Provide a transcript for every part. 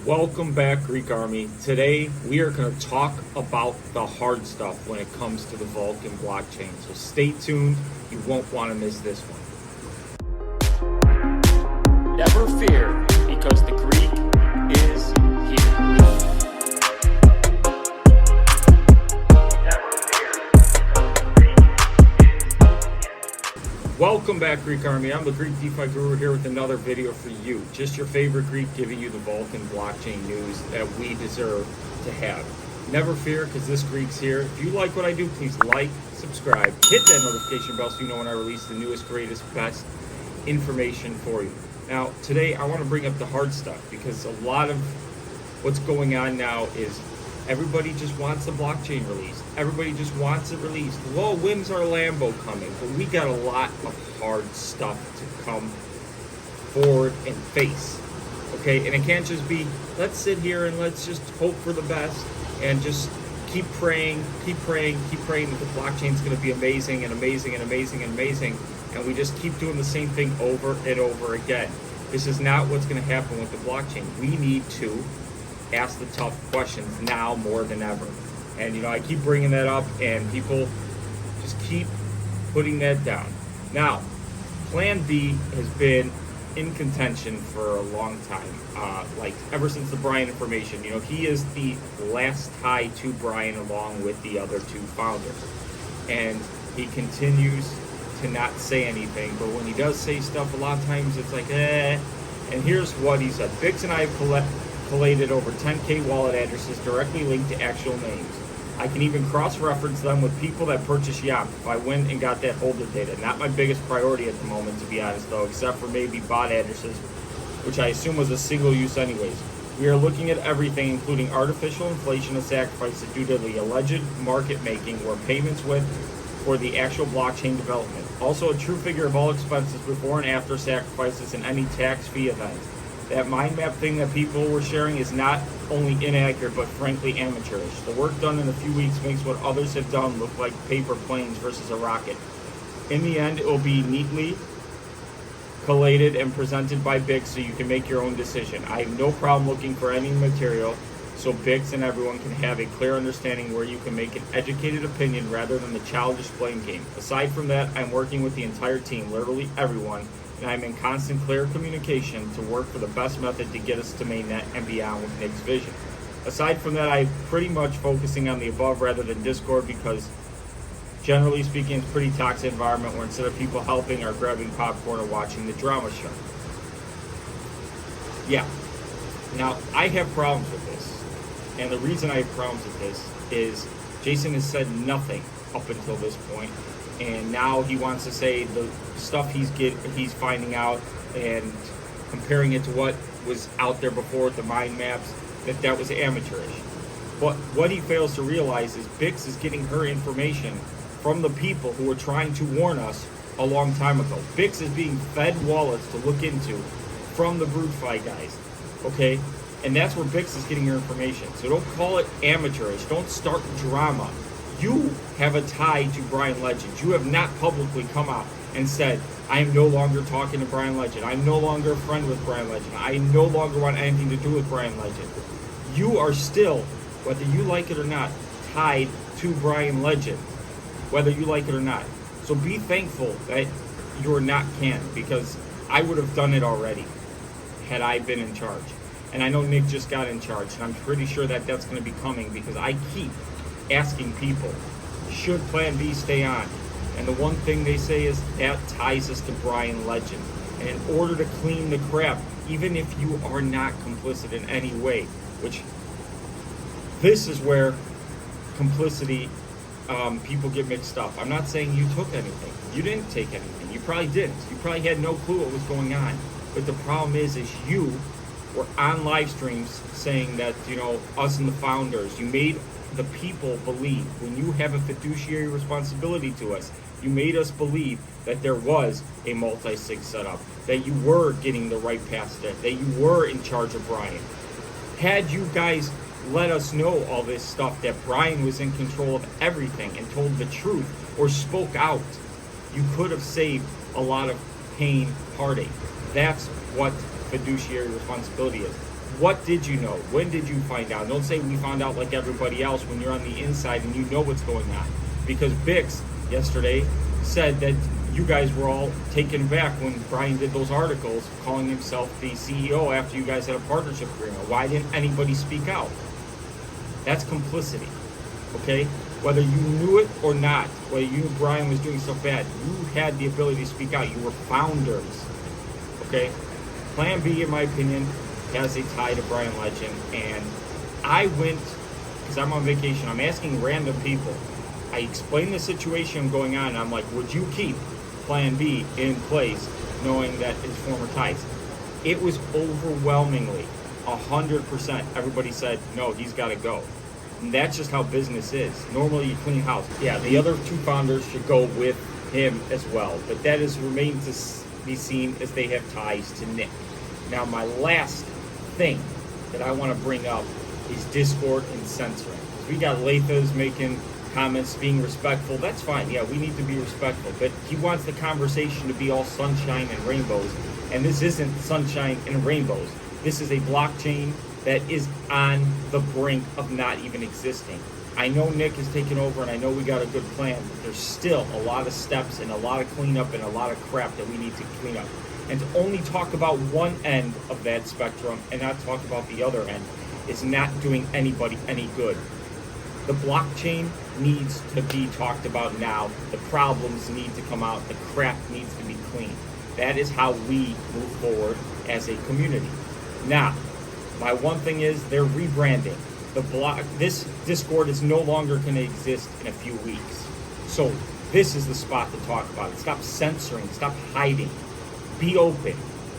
Welcome back, Greek Army. Today we are going to talk about the hard stuff when it comes to the Vulcan blockchain. So stay tuned, you won't want to miss this one. Never fear, because the Greek is here. Welcome back, Greek Army. I'm the Greek DeFi Guru here with another video for you. Just your favorite Greek, giving you the Vulcan blockchain news that we deserve to have. Never fear, because this Greek's here. If you like what I do, please like, subscribe, hit that notification bell so you know when I release the newest, greatest, best information for you. Now, today I want to bring up the hard stuff because a lot of what's going on now is everybody just wants the blockchain released. Everybody just wants it released. Well, when's our Lambo coming? But we got a lot of hard stuff to come forward and face. Okay, and it can't just be, let's sit here and let's just hope for the best and just keep praying that the blockchain's going to be amazing and amazing and amazing and amazing. And we just keep doing the same thing over and over again. This is not what's going to happen with the blockchain. We need to ask the tough questions now more than ever. And you know, I keep bringing that up and people just keep putting that down. Now, Plan B has been in contention for a long time, like ever since the Brian information. You know, he is the last tie to Brian along with the other two founders. And he continues to not say anything, but when he does say stuff, a lot of times it's like, eh. And here's what he said. Bix and I have collated over 10K wallet addresses directly linked to actual names. I can even cross-reference them with people that purchase Yamp if I went and got that holder data. Not my biggest priority at the moment, to be honest, though, except for maybe bot addresses, which I assume was a single use anyways. We are looking at everything, including artificial inflation of sacrifices due to the alleged market making where payments went for the actual blockchain development. Also, a true figure of all expenses before and after sacrifices and any tax fee events. That mind map thing that people were sharing is not only inaccurate, but frankly amateurish. The work done in a few weeks makes what others have done look like paper planes versus a rocket. In the end, it will be neatly collated and presented by Bix so you can make your own decision. I have no problem looking for any material so Bix and everyone can have a clear understanding where you can make an educated opinion rather than the childish blame game. Aside from that, I'm working with the entire team, literally everyone, and I'm in constant clear communication to work for the best method to get us to mainnet and beyond with Nick's vision. Aside from that, I'm pretty much focusing on the above rather than Discord because generally speaking, it's a pretty toxic environment where instead of people helping are grabbing popcorn or watching the drama show. Yeah. Now, I have problems with this. And the reason I have problems with this is Jason has said nothing up until this point. And now he wants to say the stuff he's finding out and comparing it to what was out there before with the mind maps, that was amateurish. But what he fails to realize is Bix is getting her information from the people who were trying to warn us a long time ago. Bix is being fed wallets to look into from the BroodFi guys, okay? And that's where Bix is getting her information. So don't call it amateurish. Don't start drama. You have a tie to Brian Legend. You have not publicly come out and said, I am no longer talking to Brian Legend. I'm no longer a friend with Brian Legend. I no longer want anything to do with Brian Legend. You are still, whether you like it or not, tied to Brian Legend, whether you like it or not. So be thankful that you're not canned, because I would have done it already had I been in charge. And I know Nick just got in charge, and I'm pretty sure that that's going to be coming because I keep asking people, should Plan B stay on? And the one thing they say is that ties us to Brian Legend. And in order to clean the crap, even if you are not complicit in any way, which this is where complicity, people get mixed up. I'm not saying you took anything. You didn't take anything. You probably didn't. You probably had no clue what was going on. But the problem is you were on live streams saying that, you know, us and the founders, you made the people believe, when you have a fiduciary responsibility to us, you made us believe that there was a multi-sig setup, that you were getting the right past it, that you were in charge of Brian. Had you guys let us know all this stuff, that Brian was in control of everything and told the truth or spoke out, you could have saved a lot of pain, heartache. That's what fiduciary responsibility is. What did you know? When did you find out? Don't say we found out like everybody else when you're on the inside and you know what's going on. Because Bix yesterday said that you guys were all taken aback when Brian did those articles calling himself the CEO after you guys had a partnership agreement. Why didn't anybody speak out? That's complicity, okay? Whether you knew it or not, whether you knew Brian was doing stuff bad, you had the ability to speak out. You were founders, okay? Plan B, in my opinion, has a tie to Brian Legend, and I went, because I'm on vacation, I'm asking random people. I explained the situation going on, and I'm like, would you keep Plan B in place, knowing that it's former ties? It was overwhelmingly 100%. Everybody said, no, he's got to go. And that's just how business is. Normally, you clean house. Yeah, the other two founders should go with him as well, but that is remains to be seen as they have ties to Nick. Now, my last thing that I want to bring up is Discord and censoring. We got Lathas making comments, being respectful. That's fine. Yeah, we need to be respectful. But he wants the conversation to be all sunshine and rainbows. And this isn't sunshine and rainbows. This is a blockchain that is on the brink of not even existing. I know Nick has taken over and I know we got a good plan, but there's still a lot of steps and a lot of cleanup and a lot of crap that we need to clean up. And to only talk about one end of that spectrum and not talk about the other end is not doing anybody any good. The blockchain needs to be talked about now. The problems need to come out. The crap needs to be cleaned. That is how we move forward as a community. Now, my one thing is they're rebranding. This Discord is no longer going to exist in a few weeks. So this is the spot to talk about it. Stop censoring. Stop hiding. Be open,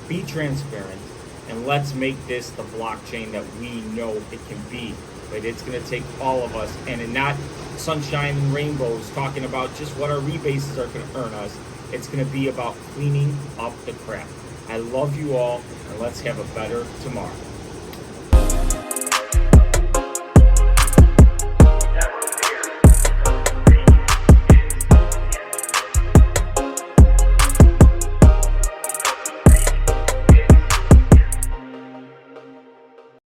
be transparent, and let's make this the blockchain that we know it can be. But it's going to take all of us, and not sunshine and rainbows talking about just what our rebases are going to earn us. It's going to be about cleaning up the crap. I love you all, and let's have a better tomorrow.